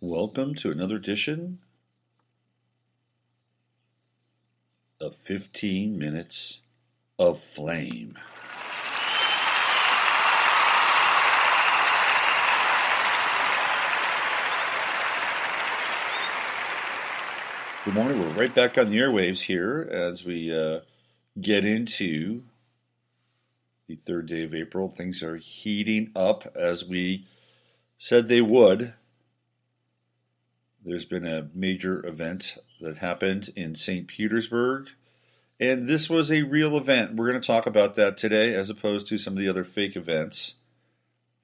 Welcome to another edition of 15 Minutes of Flame. Good morning. We're right back on the airwaves here as we get into the third day of April. Things are heating up as we said they would. There's been a major event that happened in Saint Petersburg, and this was a real event. We're going to talk about that today as opposed to some of the other fake events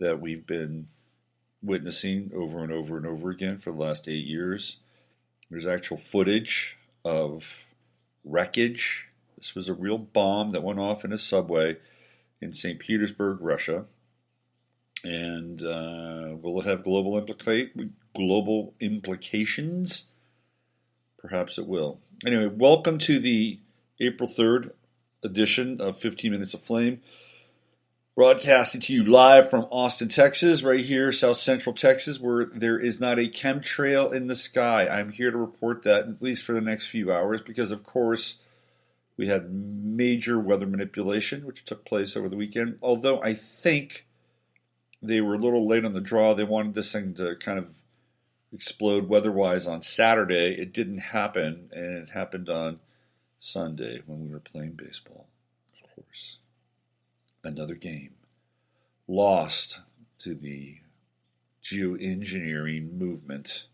that we've been witnessing over and over and over again for the last 8 years. There's actual footage of wreckage. This was a real bomb that went off in a subway in St. Petersburg, Russia. And will it have global implications? Perhaps it will. Anyway, welcome to the April 3rd edition of 15 Minutes of Flame. Broadcasting to you live from Austin, Texas, right here, South Central Texas, where there is not a chemtrail in the sky. I'm here to report that, at least for the next few hours, because, of course, we had major weather manipulation, which took place over the weekend, although I think they were a little late on the draw. They wanted this thing to kind of explode weather-wise on Saturday. It didn't happen, and it happened on Sunday when we were playing baseball, of course. Another game lost to the geoengineering movement.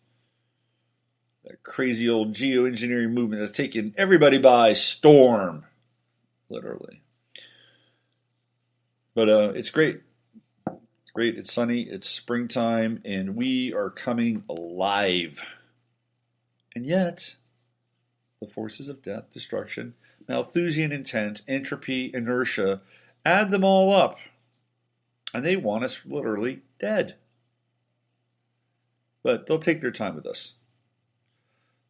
That crazy old geoengineering movement that's taken everybody by storm, literally. But it's great. It's great. It's sunny. It's springtime, and we are coming alive. And yet, the forces of death, destruction, Malthusian intent, entropy, inertia, add them all up, and they want us literally dead. But they'll take their time with us.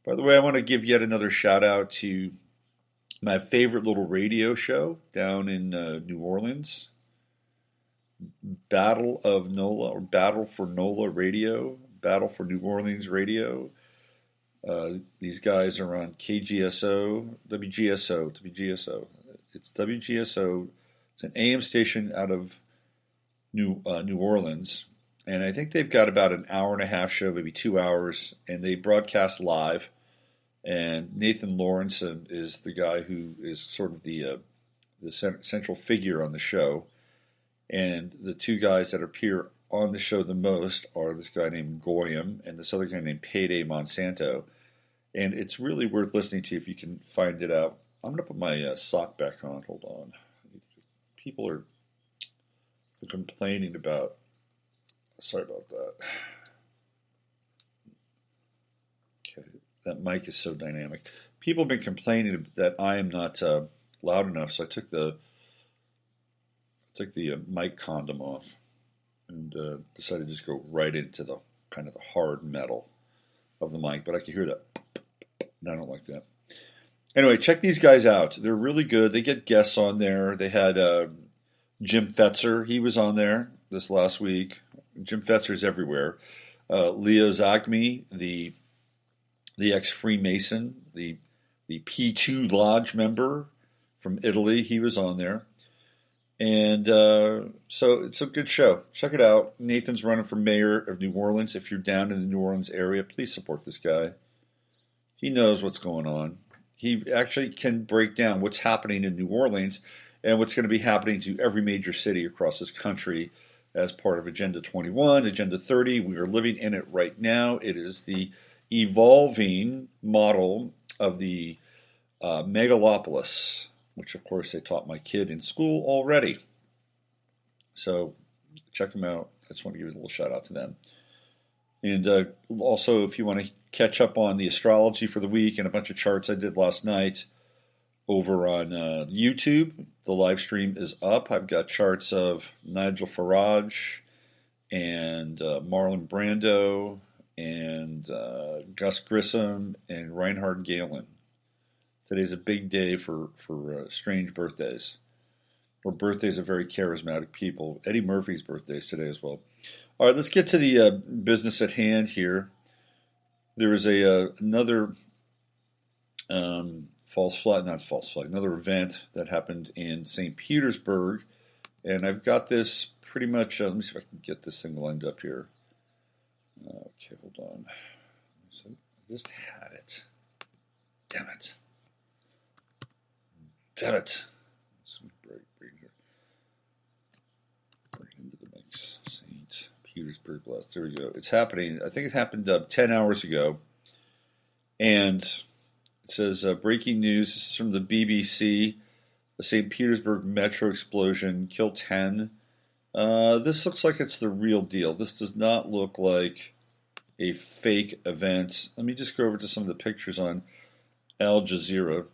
By the way, I want to give yet another shout out to my favorite little radio show down in New Orleans, Battle of NOLA, or Battle for NOLA Radio, Battle for New Orleans Radio. These guys are on KGSO, WGSO. It's WGSO. It's an AM station out of New Orleans, and I think they've got about an hour and a half show, maybe 2 hours, and they broadcast live. And Nathan Lawrence is the guy who is sort of the central figure on the show. And the two guys that appear on the show the most are this guy named Goyam and this other guy named Payday Monsanto. And it's really worth listening to if you can find it out. I'm going to put my sock back on. Hold on. People are complaining about. Sorry about that. Okay, that mic is so dynamic. People have been complaining that I am not loud enough, so I took the mic condom off and decided to just go right into the kind of the hard metal of the mic. But I can hear that. And I don't like that. Anyway, check these guys out. They're really good. They get guests on there. They had Jim Fetzer. He was on there this last week. Jim Fetzer's everywhere. Leo Zagmi, the ex-Freemason, the P2 Lodge member from Italy, he was on there. And so it's a good show. Check it out. Nathan's running for mayor of New Orleans. If you're down in the New Orleans area, please support this guy. He knows what's going on. He actually can break down what's happening in New Orleans and what's going to be happening to every major city across this country as part of Agenda 21, Agenda 30. We are living in it right now. It is the evolving model of the megalopolis, which, of course, they taught my kid in school already. So check them out. I just want to give a little shout out to them. And also, if you want to catch up on the astrology for the week and a bunch of charts I did last night over on YouTube, the live stream is up. I've got charts of Nigel Farage and Marlon Brando and Gus Grissom and Reinhard Galen. Today's a big day for strange birthdays, or birthdays of very charismatic people. Eddie Murphy's birthday is today as well. All right, let's get to the business at hand here. there was another another event that happened in Saint Petersburg, and I've got this pretty much. Let me see if I can get this thing lined up here. Okay, hold on. So I just had it. Damn it. Damn it. Let's bring here. Bring it into the mix. St. Petersburg Blast. There we go. It's happening. I think it happened 10 hours ago. And it says breaking news. This is from the BBC. The St. Petersburg metro explosion killed 10. This looks like it's the real deal. This does not look like a fake event. Let me just go over to some of the pictures on Al Jazeera,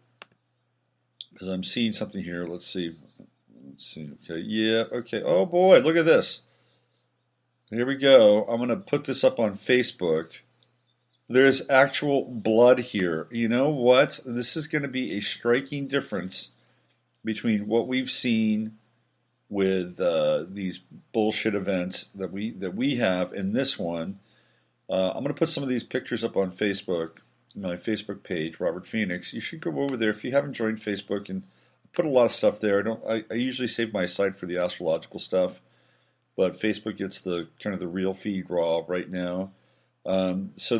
because I'm seeing something here. Let's see. Okay. Yeah. Okay. Oh boy, look at this. Here we go. I'm going to put this up on Facebook. There's actual blood here. You know what? This is going to be a striking difference between what we've seen with these bullshit events that we have in this one. I'm going to put some of these pictures up on Facebook, my Facebook page, Robert Phoenix. You should go over there if you haven't joined Facebook, and put a lot of stuff there. I usually save my site for the astrological stuff, but Facebook gets the kind of the real feed raw right now. So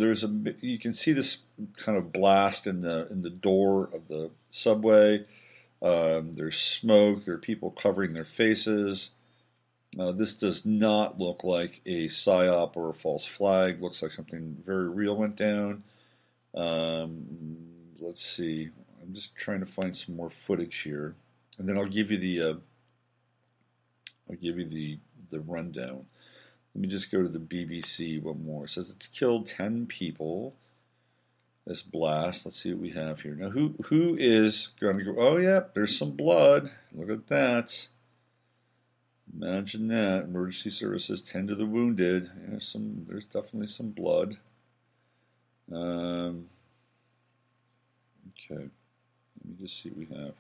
you can see this kind of blast in the door of the subway. There's smoke. There are people covering their faces. This does not look like a psy-op or a false flag. Looks like something very real went down. Let's see. I'm just trying to find some more footage here, and then I'll give you the rundown. Let me just go to the BBC one more. It says it's killed 10 people. This blast. Let's see what we have here. Now, who is going to go? Oh, yeah, there's some blood. Look at that. Imagine that. Emergency services tend to the wounded. Yeah, there's definitely some blood. Okay. Let me just see what we have.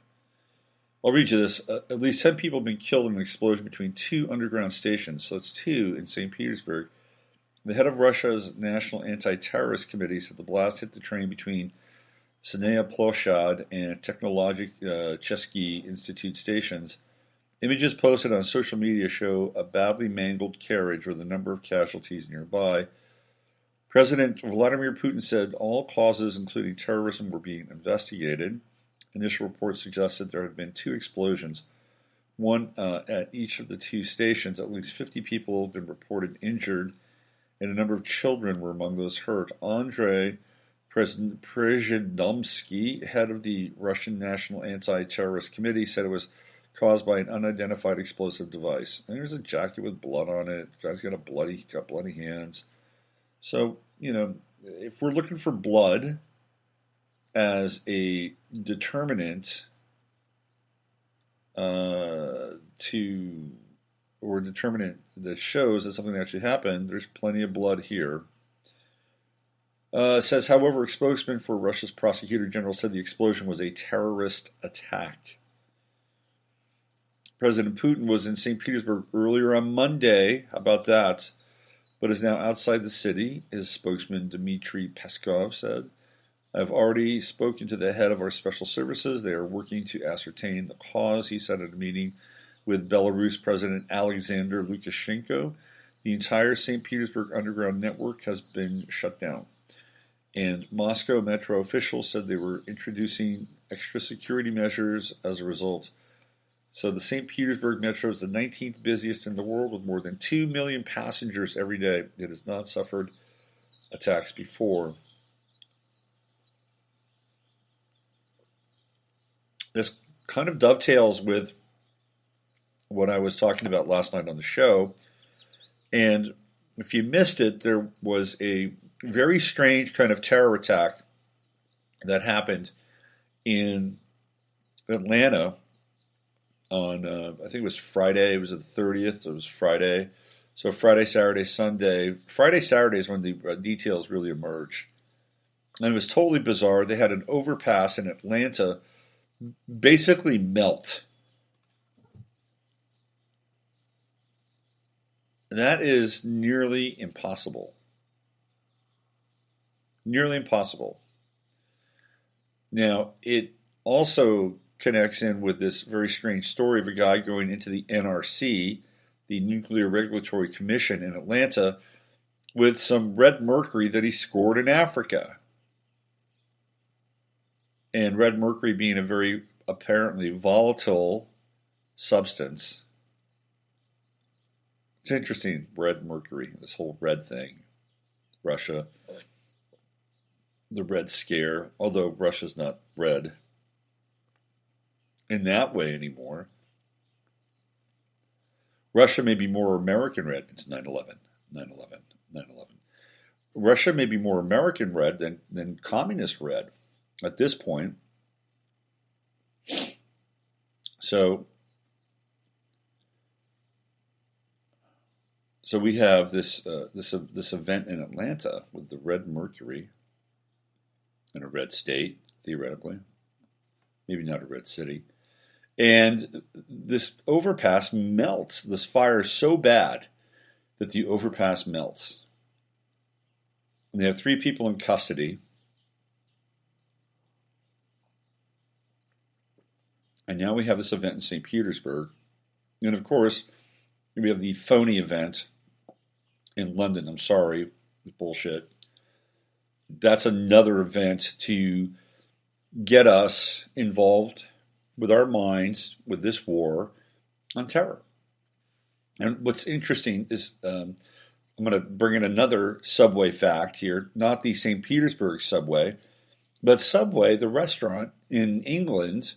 I'll read you this. At least 10 people have been killed in an explosion between two underground stations. So it's two in St. Petersburg. The head of Russia's National Anti-Terrorist Committee said the blast hit the train between Senaya Ploshad and Technologichesky Institute stations. Images posted on social media show a badly mangled carriage with a number of casualties nearby. President Vladimir Putin said all causes, including terrorism, were being investigated. Initial reports suggested there had been two explosions, one at each of the two stations. At least 50 people have been reported injured, and a number of children were among those hurt. Andrei Przezhidomsky, head of the Russian National Anti-Terrorist Committee, said it was caused by an unidentified explosive device. And there's a jacket with blood on it. The guy's got bloody hands. So, if we're looking for blood as a determinant determinant that shows that something actually happened, there's plenty of blood here. Says, however, a spokesman for Russia's prosecutor general said the explosion was a terrorist attack. President Putin was in St. Petersburg earlier on Monday, how about that, but is now outside the city, his spokesman Dmitry Peskov said. I've already spoken to the head of our special services. They are working to ascertain the cause, he said at a meeting with Belarus President Alexander Lukashenko. The entire St. Petersburg underground network has been shut down. And Moscow metro officials said they were introducing extra security measures as a result. So the St. Petersburg metro is the 19th busiest in the world with more than 2 million passengers every day. It has not suffered attacks before. This kind of dovetails with what I was talking about last night on the show. And if you missed it, there was a very strange kind of terror attack that happened in Atlanta on, I think it was Friday. It was the 30th. It was Friday. So Friday, Saturday, Sunday. Friday, Saturday is when the details really emerge. And it was totally bizarre. They had an overpass in Atlanta basically melt. That is nearly impossible. Nearly impossible. Now, it also connects in with this very strange story of a guy going into the NRC, the Nuclear Regulatory Commission in Atlanta, with some red mercury that he scored in Africa. And red mercury being a very apparently volatile substance. It's interesting, red mercury, this whole red thing. Russia, the Red Scare, although Russia's not red in that way anymore. Russia may be more American red. It's 9/11, 9/11, 9/11. Russia may be more American red than communist red at this point. So we have this event in Atlanta with the red mercury in a red state, theoretically, maybe not a red city, and this overpass melts. This fire is so bad that the overpass melts. And they have 3 people in custody. And now we have this event in St. Petersburg. And of course, we have the phony event in London. I'm sorry, it's bullshit. That's another event to get us involved with our minds with this war on terror. And what's interesting is I'm going to bring in another subway fact here, not the St. Petersburg subway, but Subway, the restaurant in England,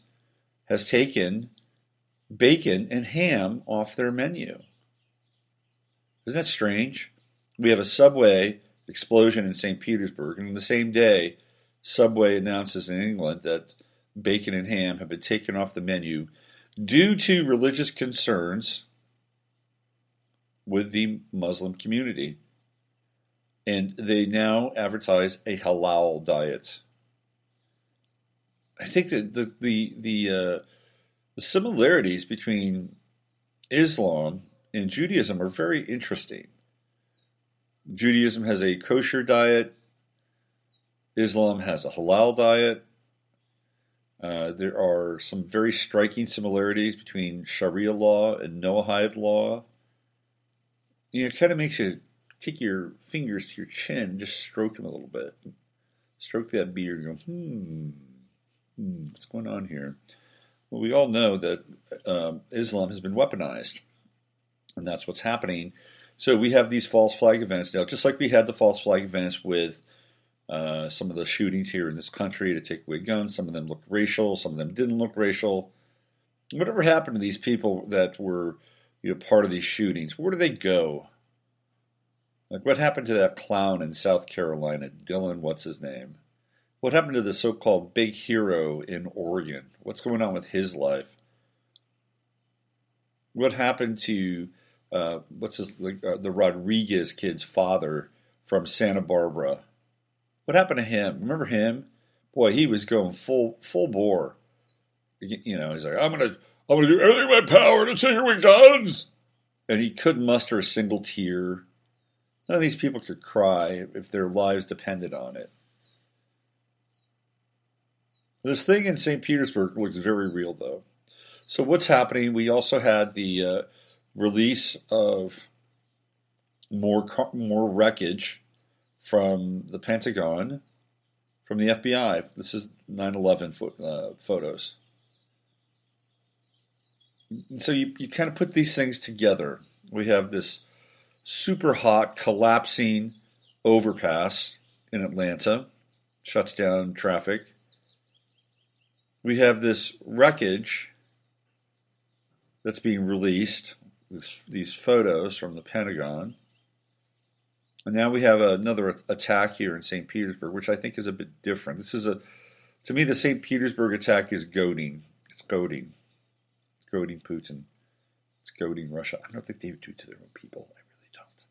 has taken bacon and ham off their menu. Isn't that strange? We have a Subway explosion in St. Petersburg, and on the same day, Subway announces in England that bacon and ham have been taken off the menu due to religious concerns with the Muslim community. And they now advertise a halal diet. I think that the similarities between Islam and Judaism are very interesting. Judaism has a kosher diet. Islam has a halal diet. There are some very striking similarities between Sharia law and Noahide law. You know, it kind of makes you take your fingers to your chin and just stroke them a little bit. Stroke that beard and go, what's going on here? Well, we all know that Islam has been weaponized, and that's what's happening. So we have these false flag events now, just like we had the false flag events with some of the shootings here in this country to take away guns. Some of them looked racial, some of them didn't look racial. Whatever happened to these people that were, part of these shootings? Where do they go? Like, what happened to that clown in South Carolina, Dylan, what's his name? What happened to the so-called big hero in Oregon? What's going on with his life? What happened to the Rodriguez kid's father from Santa Barbara? What happened to him? Remember him? Boy, he was going full bore. He's like, I'm gonna do everything in my power to take away guns, and he couldn't muster a single tear. None of these people could cry if their lives depended on it. This thing in St. Petersburg looks very real, though. So what's happening? We also had the release of more wreckage from the Pentagon, from the FBI. This is 9/11 photos. And so you kind of put these things together. We have this super hot, collapsing overpass in Atlanta, shuts down traffic. We have this wreckage that's being released, these photos from the Pentagon. And now we have another attack here in St. Petersburg, which I think is a bit different. To me, the St. Petersburg attack is goading. It's goading. Goading Putin. It's goading Russia. I don't think they would do it to their own people. I really don't.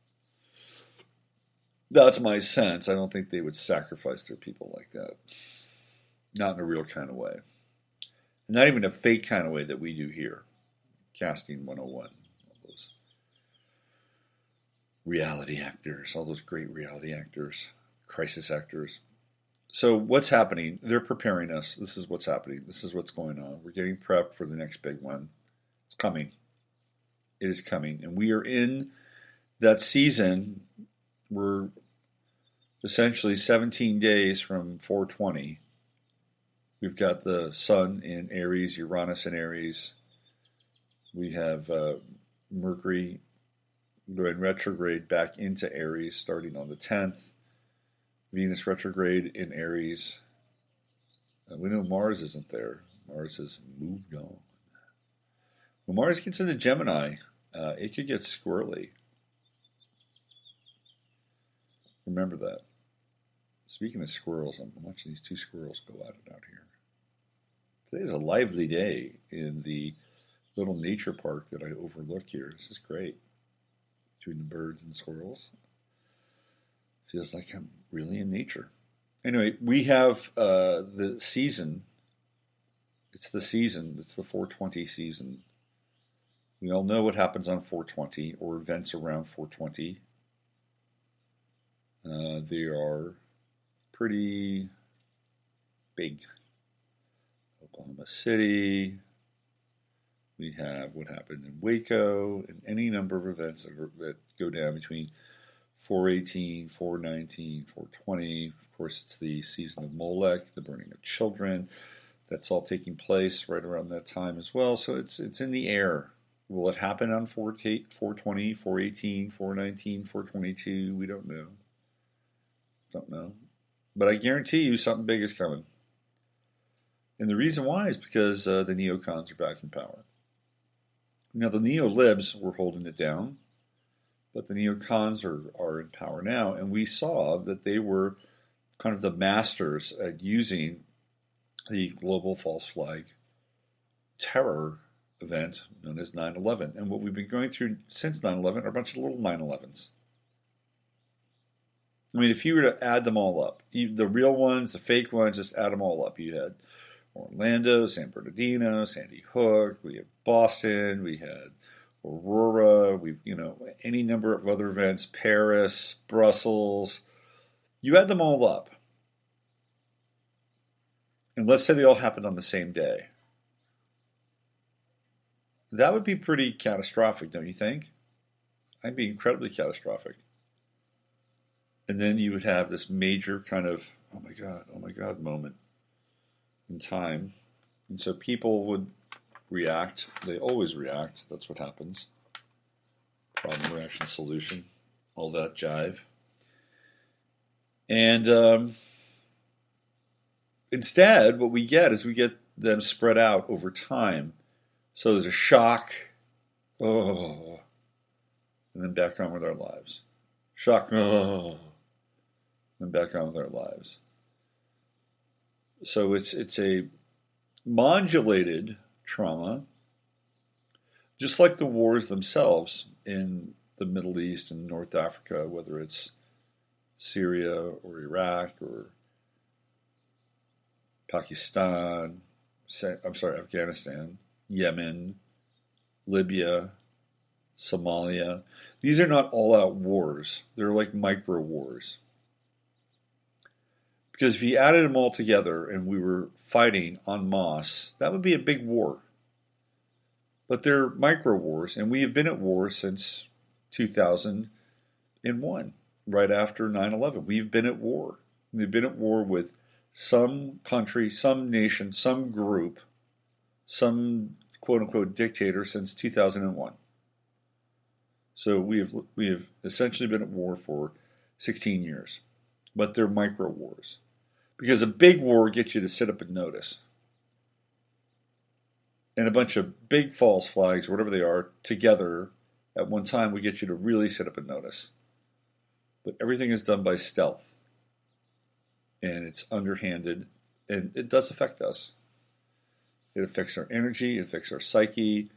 That's my sense. I don't think they would sacrifice their people like that. Not in a real kind of way. Not even a fake kind of way that we do here. Casting 101. All those reality actors. All those great reality actors. crisis actors. So what's happening? They're preparing us. This is what's happening. This is what's going on. We're getting prepped for the next big one. It's coming. It is coming. And we are in that season. We're essentially 17 days from 420. We've got the Sun in Aries, Uranus in Aries. We have Mercury going retrograde back into Aries starting on the 10th. Venus retrograde in Aries. We know Mars isn't there. Mars has moved on. When Mars gets into Gemini, it could get squirrely. Remember that. Speaking of squirrels, I'm watching these two squirrels go at it out here. Today is a lively day in the little nature park that I overlook here. This is great. Between the birds and squirrels. Feels like I'm really in nature. Anyway, we have the season. It's the season. It's the 420 season. We all know what happens on 420 or events around 420. They are pretty big. Oklahoma City. We have what happened in Waco and any number of events that go down between 418, 419, 420. Of course, it's the season of Molech, the burning of children. That's all taking place right around that time as well. So it's in the air. Will it happen on 420, 418, 419, 422? We don't know. Don't know. But I guarantee you something big is coming. And the reason why is because the neocons are back in power. Now, the neo-libs were holding it down. But the neocons are in power now, and we saw that they were kind of the masters at using the global false flag terror event known as 9/11. And what we've been going through since 9/11 are a bunch of little 9/11s. I mean, if you were to add them all up, the real ones, the fake ones, just add them all up. You had Orlando, San Bernardino, Sandy Hook, we had Boston, we had Aurora, any number of other events, Paris, Brussels. You add them all up. And let's say they all happened on the same day. That would be pretty catastrophic, don't you think? That'd be incredibly catastrophic. And then you would have this major kind of, oh my God moment in time. And so people would react. They always react. That's what happens. Problem, reaction, solution. All that jive. And instead, what we get is we get them spread out over time. So there's a shock. Oh. And then back on with our lives. Shock. Oh. And back on with our lives. So it's a modulated trauma, just like the wars themselves in the Middle East and North Africa, whether it's Syria or Iraq or Pakistan, Afghanistan, Yemen, Libya, Somalia. These are not all-out wars. They're like micro-wars. Because if you added them all together and we were fighting en masse, that would be a big war. But they're micro wars, and we have been at war since 2001, right after 9/11. We've been at war. We've been at war with some country, some nation, some group, some quote-unquote dictator since 2001. So we have essentially been at war for 16 years. But they're micro wars. Because a big war gets you to sit up and notice. And a bunch of big false flags, whatever they are, together at one time would get you to really sit up and notice. But everything is done by stealth. And it's underhanded. And it does affect us. It affects our energy, it affects our psyche,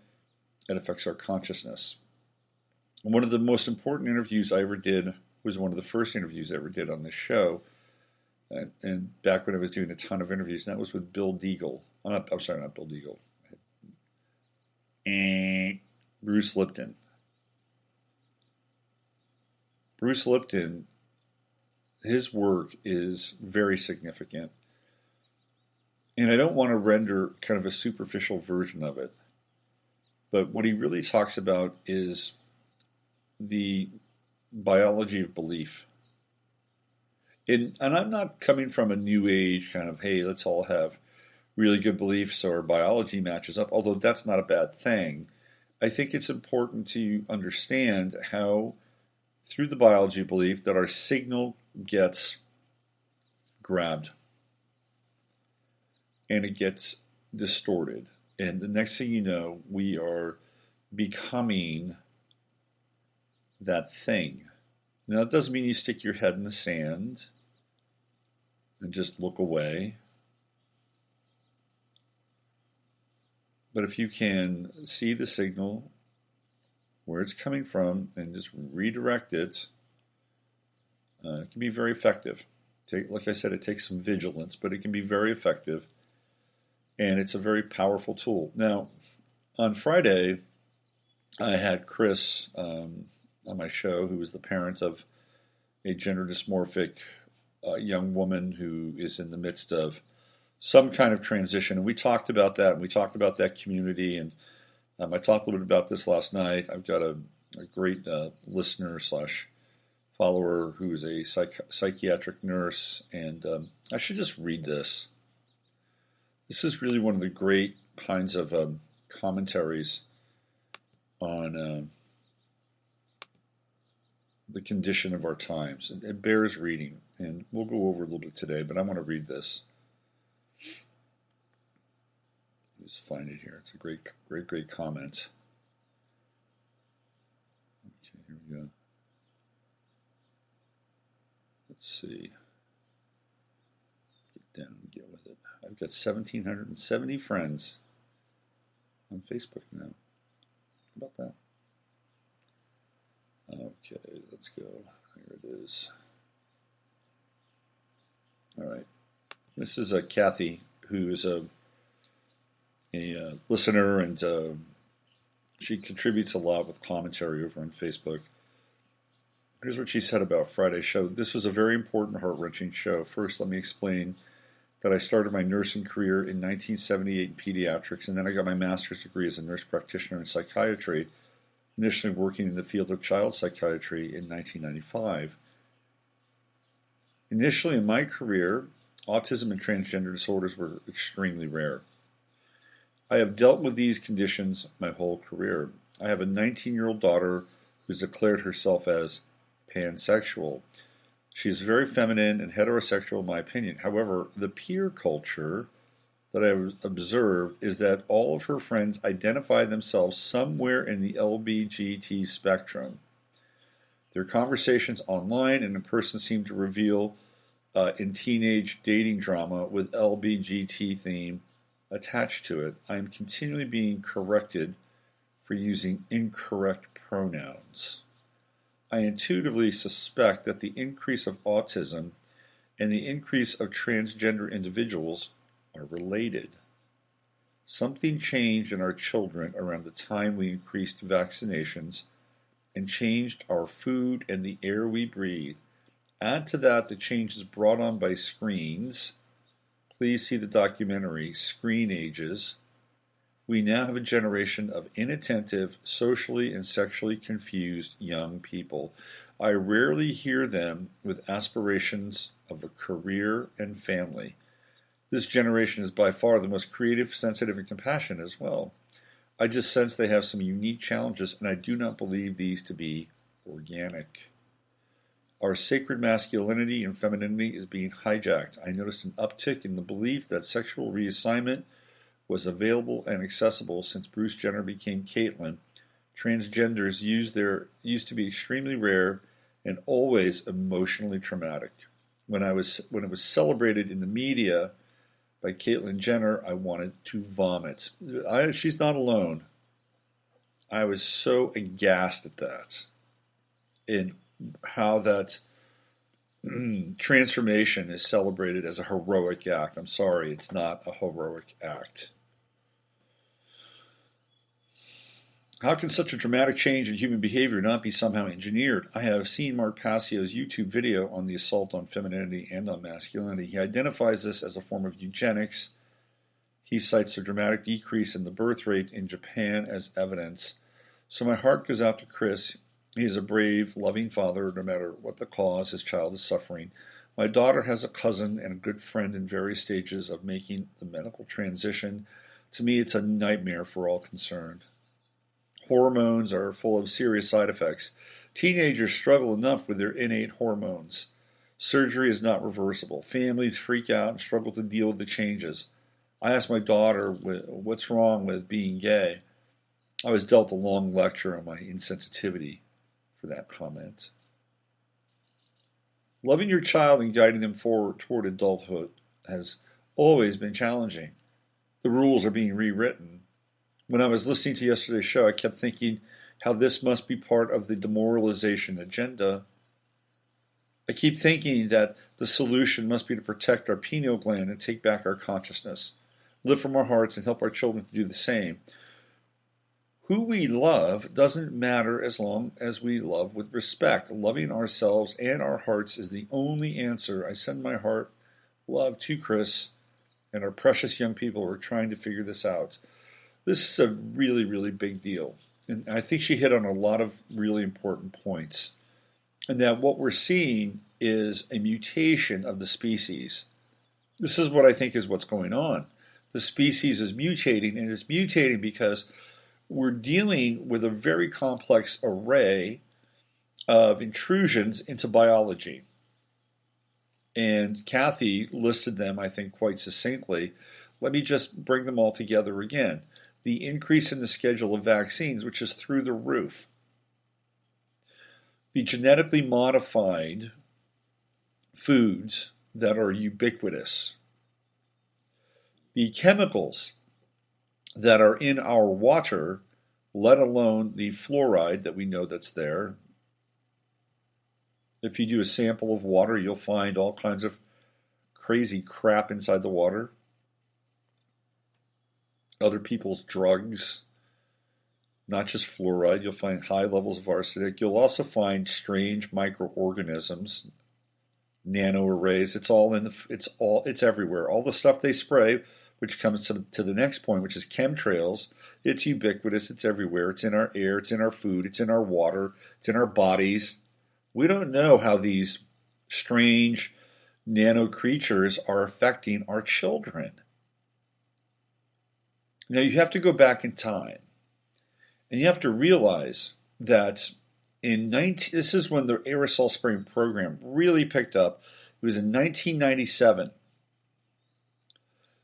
it affects our consciousness. And one of the most important interviews I ever did was one of the first interviews I ever did on this show. And back when I was doing a ton of interviews, and that was with Bill Deagle. Not Bill Deagle. And Bruce Lipton. Bruce Lipton his work is very significant. And I don't want to render kind of a superficial version of it. But what he really talks about is the biology of belief. And I'm not coming from a new age kind of, hey, let's all have really good beliefs so our biology matches up, although that's not a bad thing. I think it's important to understand how, through the biology of belief, that our signal gets grabbed and it gets distorted. And the next thing you know, we are becoming that thing. Now, it doesn't mean you stick your head in the sand and just look away. But if you can see the signal, where it's coming from, and just redirect it, it can be very effective. Like I said, it takes some vigilance, but it can be very effective. And it's a very powerful tool. Now, on Friday, I had Chris on my show, who was the parent of a gender dysmorphic young woman who is in the midst of some kind of transition. And we talked about that, and we talked about that community. And I talked a little bit about this last night. I've got a great listener / follower who is a psychiatric nurse. And I should just read this. This is really one of the great kinds of commentaries on the condition of our times. It bears reading, and we'll go over a little bit today, but I want to read this. Let's find it here. It's a great comment. Okay, here we go. Let's see. Get down and get with it. I've got 1,770 friends on Facebook now. How about that? Okay, let's go. Here it is. All right. This is Cathy, who is a listener, and she contributes a lot with commentary over on Facebook. Here's what she said about Friday's show. This was a very important, heart-wrenching show. First, let me explain that I started my nursing career in 1978 in pediatrics, and then I got my master's degree as a nurse practitioner in psychiatry, initially working in the field of child psychiatry in 1995. Initially in my career, autism and transgender disorders were extremely rare. I have dealt with these conditions my whole career. I have a 19-year-old daughter who's declared herself as pansexual. She's very feminine and heterosexual in my opinion. However, the peer culture that I've observed is that all of her friends identify themselves somewhere in the LBGT spectrum. Their conversations online and in person seem to reveal in teenage dating drama with LBGT theme attached to it. I am continually being corrected for using incorrect pronouns. I intuitively suspect that the increase of autism and the increase of transgender individuals are related. Something changed in our children around the time we increased vaccinations and changed our food and the air we breathe. Add to that the changes brought on by screens. Please see the documentary Screen Ages. We now have a generation of inattentive, socially and sexually confused young people. I rarely hear them with aspirations of a career and family. This generation is by far the most creative, sensitive, and compassionate as well. I just sense they have some unique challenges, and I do not believe these to be organic. Our sacred masculinity and femininity is being hijacked. I noticed an uptick in the belief that sexual reassignment was available and accessible since Bruce Jenner became Caitlyn. Transgenders used to be extremely rare and always emotionally traumatic. When it was celebrated in the media by Caitlyn Jenner, I wanted to vomit. She's not alone. I was so aghast at that, and how that transformation is celebrated as a heroic act. I'm sorry, it's not a heroic act. How can such a dramatic change in human behavior not be somehow engineered? I have seen Mark Passio's YouTube video on the assault on femininity and on masculinity. He identifies this as a form of eugenics. He cites a dramatic decrease in the birth rate in Japan as evidence. So my heart goes out to Chris. He is a brave, loving father, no matter what the cause his child is suffering. My daughter has a cousin and a good friend in various stages of making the medical transition. To me, it's a nightmare for all concerned. Hormones are full of serious side effects. Teenagers struggle enough with their innate hormones. Surgery is not reversible. Families freak out and struggle to deal with the changes. I asked my daughter what's wrong with being gay. I was dealt a long lecture on my insensitivity for that comment. Loving your child and guiding them forward toward adulthood has always been challenging. The rules are being rewritten. When I was listening to yesterday's show, I kept thinking how this must be part of the demoralization agenda. I keep thinking that the solution must be to protect our pineal gland and take back our consciousness, live from our hearts, and help our children to do the same. Who we love doesn't matter as long as we love with respect. Loving ourselves and our hearts is the only answer. I send my heart love to Chris and our precious young people who are trying to figure this out. This is a really, really big deal. And I think she hit on a lot of really important points. And that what we're seeing is a mutation of the species. This is what I think is what's going on. The species is mutating, and it's mutating because we're dealing with a very complex array of intrusions into biology. And Cathy listed them, I think, quite succinctly. Let me just bring them all together again. The increase in the schedule of vaccines, which is through the roof. The genetically modified foods that are ubiquitous. The chemicals that are in our water, let alone the fluoride that we know that's there. If you do a sample of water, you'll find all kinds of crazy crap inside the water. Other people's drugs, not just fluoride. You'll find high levels of arsenic. You'll also find strange microorganisms, nanoarrays. It's everywhere. All the stuff they spray, which comes to the next point, which is chemtrails. It's ubiquitous. It's everywhere. It's in our air. It's in our food. It's in our water. It's in our bodies. We don't know how these strange nano creatures are affecting our children. Now, you have to go back in time, and you have to realize that this is when the aerosol spraying program really picked up. It was in 1997.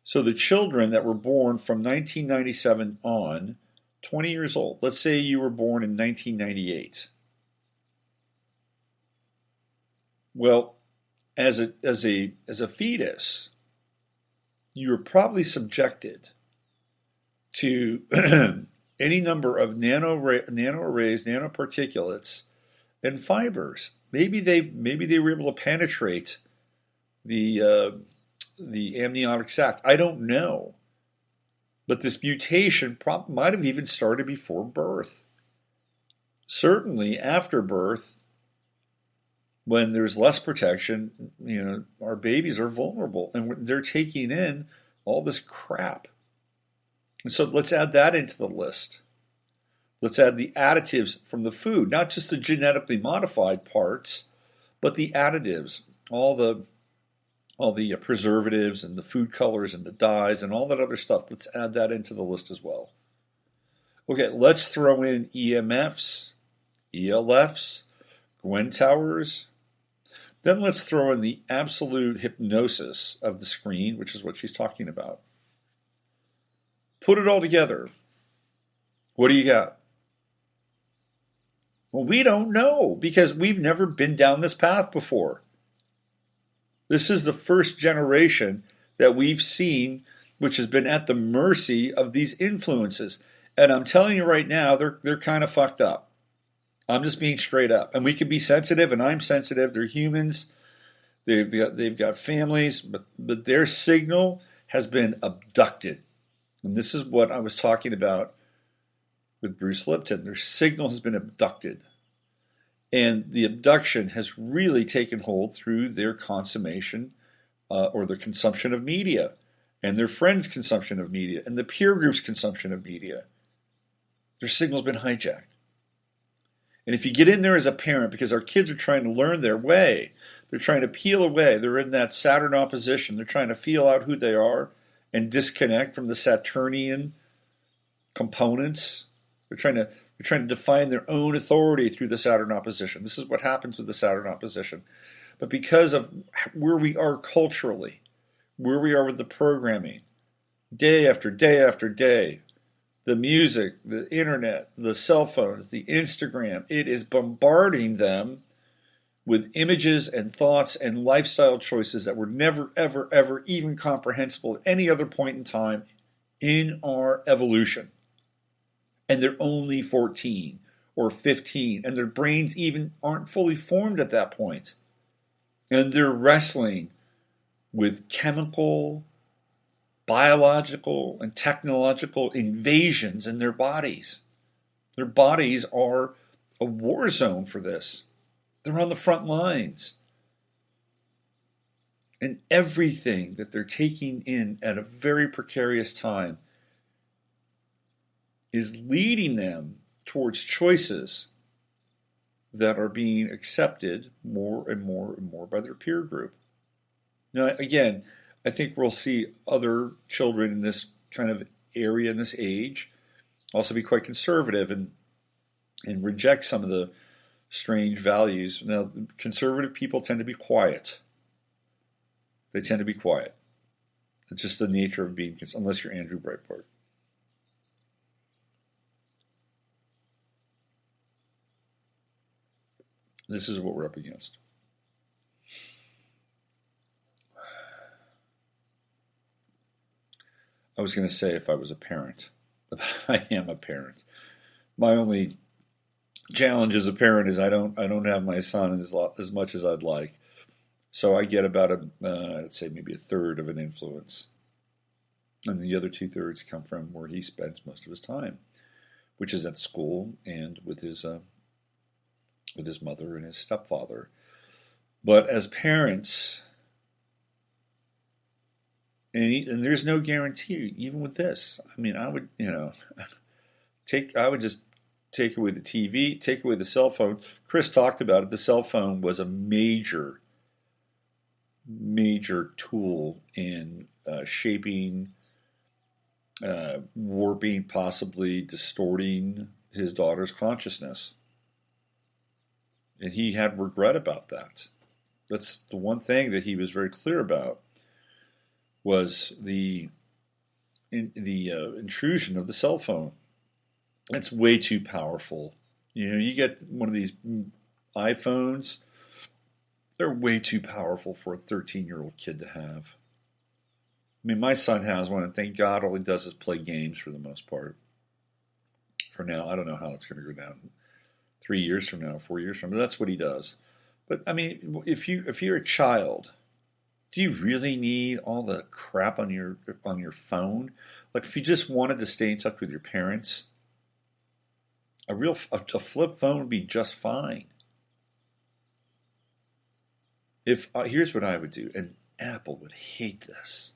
So the children that were born from 1997 on, 20 years old, let's say you were born in 1998. Well, as a fetus, you were probably subjected to any number of nanoarrays, nanoparticulates, and fibers. Maybe they were able to penetrate the amniotic sac. I don't know, but this mutation might have even started before birth. Certainly after birth, when there's less protection, our babies are vulnerable, and they're taking in all this crap. And so let's add that into the list. Let's add the additives from the food, not just the genetically modified parts, but the additives, all the preservatives and the food colors and the dyes and all that other stuff. Let's add that into the list as well. Okay, let's throw in EMFs, ELFs, Gwen Towers. Then let's throw in the absolute hypnosis of the screen, which is what she's talking about. Put it all together. What do you got? Well, we don't know because we've never been down this path before. This is the first generation that we've seen which has been at the mercy of these influences. And I'm telling you right now, they're kind of fucked up. I'm just being straight up. And we can be sensitive, and I'm sensitive. They're humans. They've got families, but their signal has been abducted. And this is what I was talking about with Bruce Lipton. Their signal has been abducted. And the abduction has really taken hold through their consummation or their consumption of media, and their friends' consumption of media, and the peer group's consumption of media. Their signal's been hijacked. And if you get in there as a parent, because our kids are trying to learn their way, they're trying to peel away, they're in that Saturn opposition, they're trying to feel out who they are and disconnect from the Saturnian components. They're trying to define their own authority through the Saturn opposition. This is what happens with the Saturn opposition. But because of where we are culturally, where we are with the programming, day after day after day, the music, the internet, the cell phones, the Instagram, it is bombarding them with images and thoughts and lifestyle choices that were never, ever, ever even comprehensible at any other point in time in our evolution. And they're only 14 or 15, and their brains even aren't fully formed at that point. And they're wrestling with chemical, biological, and technological invasions in their bodies. Their bodies are a war zone for this. They're on the front lines. And everything that they're taking in at a very precarious time is leading them towards choices that are being accepted more and more and more by their peer group. Now, again, I think we'll see other children in this kind of area, in this age, also be quite conservative and reject some of the strange values. Now, conservative people tend to be quiet. They tend to be quiet. It's just the nature of being, unless you're Andrew Breitbart. This is what we're up against. I was going to say if I was a parent, but I am a parent. My only challenge as a parent is I don't have my son as much as I'd like. So I get about I'd say maybe a third of an influence. And the other 2/3 come from where he spends most of his time, which is at school and with his mother and his stepfather. But as parents, and there's no guarantee, even with this. I mean, I would, I would just take away the TV, take away the cell phone. Chris talked about it. The cell phone was a major tool in shaping, warping, possibly distorting his daughter's consciousness. And he had regret about that. That's the one thing that he was very clear about, was the intrusion of the cell phone. It's way too powerful. You get one of these iPhones, they're way too powerful for a 13-year-old kid to have. I mean, my son has one, and thank God all he does is play games for the most part. For now, I don't know how it's going to go down 3 years from now, 4 years from now. That's what he does. But I mean, if you're a child, do you really need all the crap on your phone? Like, if you just wanted to stay in touch with your parents, a flip phone would be just fine. Here's what I would do, and Apple would hate this,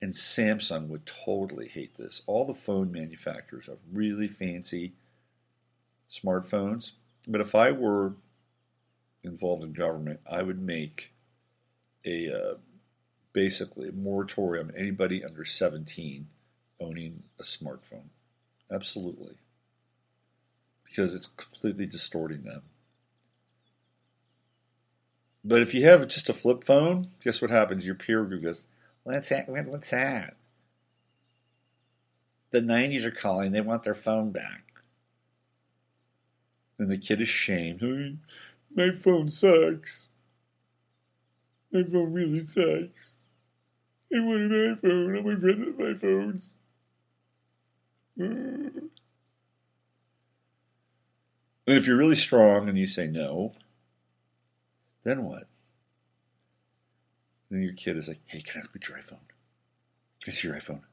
and Samsung would totally hate this. All the phone manufacturers have really fancy smartphones, but if I were involved in government, I would make basically a moratorium on anybody under 17 owning a smartphone. Absolutely. Because it's completely distorting them. But if you have just a flip phone, guess what happens? Your peer group goes, what's that? The 90s are calling. They want their phone back. And the kid is shamed. Hey, my phone sucks. My phone really sucks. I want an iPhone. All my friends have iPhones. And if you're really strong and you say no, then what? Then your kid is like, hey, can I look at your iPhone? Can I see your iPhone?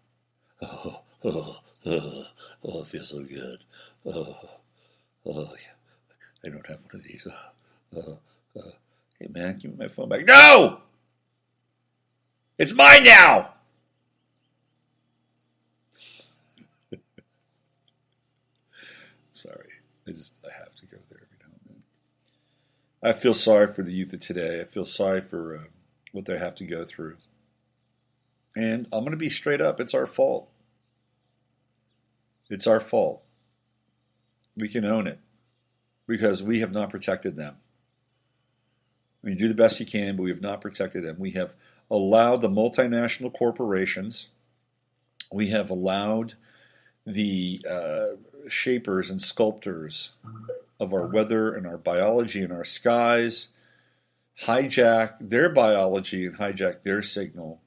Oh, oh, oh, oh, it feels so good. Oh, oh, yeah. I don't have one of these. Hey, man, give me my phone back. No! It's mine now! Sorry. I have to go there every now and then. I feel sorry for the youth of today. I feel sorry for what they have to go through. And I'm going to be straight up. It's our fault. It's our fault. We can own it because we have not protected them. I mean, do the best you can, but we have not protected them. We have allowed the multinational corporations, we have allowed the shapers and sculptors of our weather and our biology and our skies hijack their biology and hijack their signal.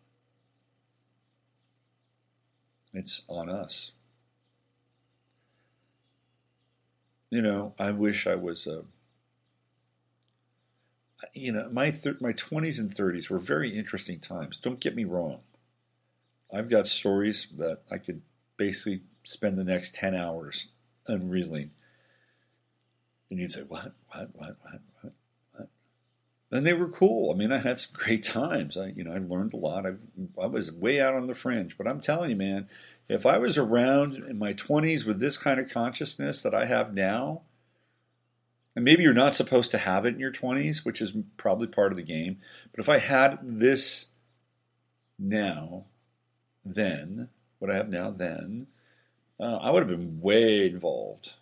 It's on us. You know, I wish I was, my 20s and 30s were very interesting times. Don't get me wrong. I've got stories that I could basically spend the next 10 hours unreeling. And you'd say, what? And they were cool. I mean, I had some great times. I learned a lot. I was way out on the fringe. But I'm telling you, man, if I was around in my 20s with this kind of consciousness that I have now, and maybe you're not supposed to have it in your 20s, which is probably part of the game, but if I had this now, then, what I have now then, I would have been way involved.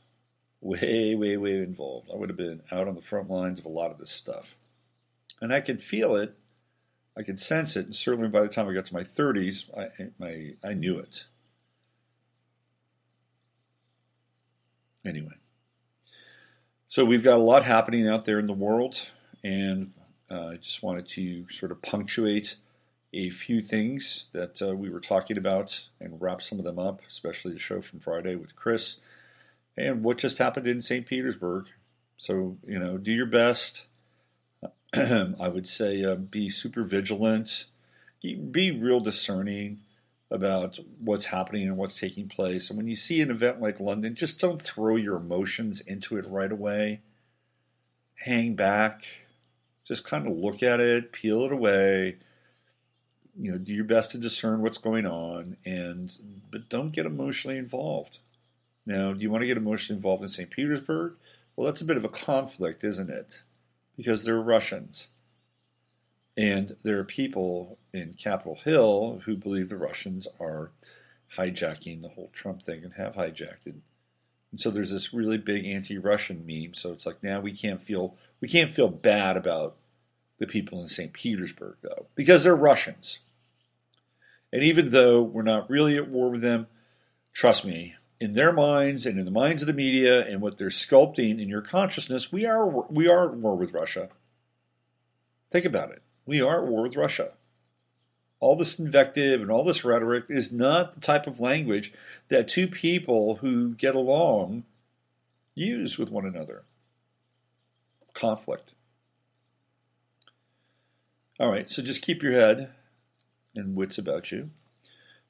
Way involved. I would have been out on the front lines of a lot of this stuff. And I could feel it. I could sense it. And certainly by the time I got to my 30s, I knew it. Anyway. So we've got a lot happening out there in the world. And I just wanted to sort of punctuate a few things that we were talking about and wrap some of them up, especially the show from Friday with Chris and what just happened in Saint Petersburg. So, do your best. I would say be super vigilant, be real discerning about what's happening and what's taking place. And when you see an event like London, just don't throw your emotions into it right away. Hang back, just kind of look at it, peel it away. Do your best to discern what's going on, but don't get emotionally involved. Now, do you want to get emotionally involved in St. Petersburg? Well, that's a bit of a conflict, isn't it? Because they're Russians. And there are people in Capitol Hill who believe the Russians are hijacking the whole Trump thing and have hijacked it. And so there's this really big anti-Russian meme. So it's like now we can't feel bad about the people in St. Petersburg, though, because they're Russians. And even though we're not really at war with them, trust me, in their minds and in the minds of the media and what they're sculpting in your consciousness, we are at war with Russia. Think about it. We are at war with Russia. All this invective and all this rhetoric is not the type of language that two people who get along use with one another. Conflict. All right, so just keep your head and wits about you.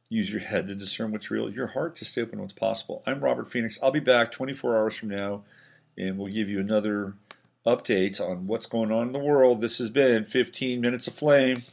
Use your head to discern what's real, your heart to stay open to what's possible. I'm Robert Phoenix. I'll be back 24 hours from now, and we'll give you another update on what's going on in the world. This has been 15 Minutes of Flame.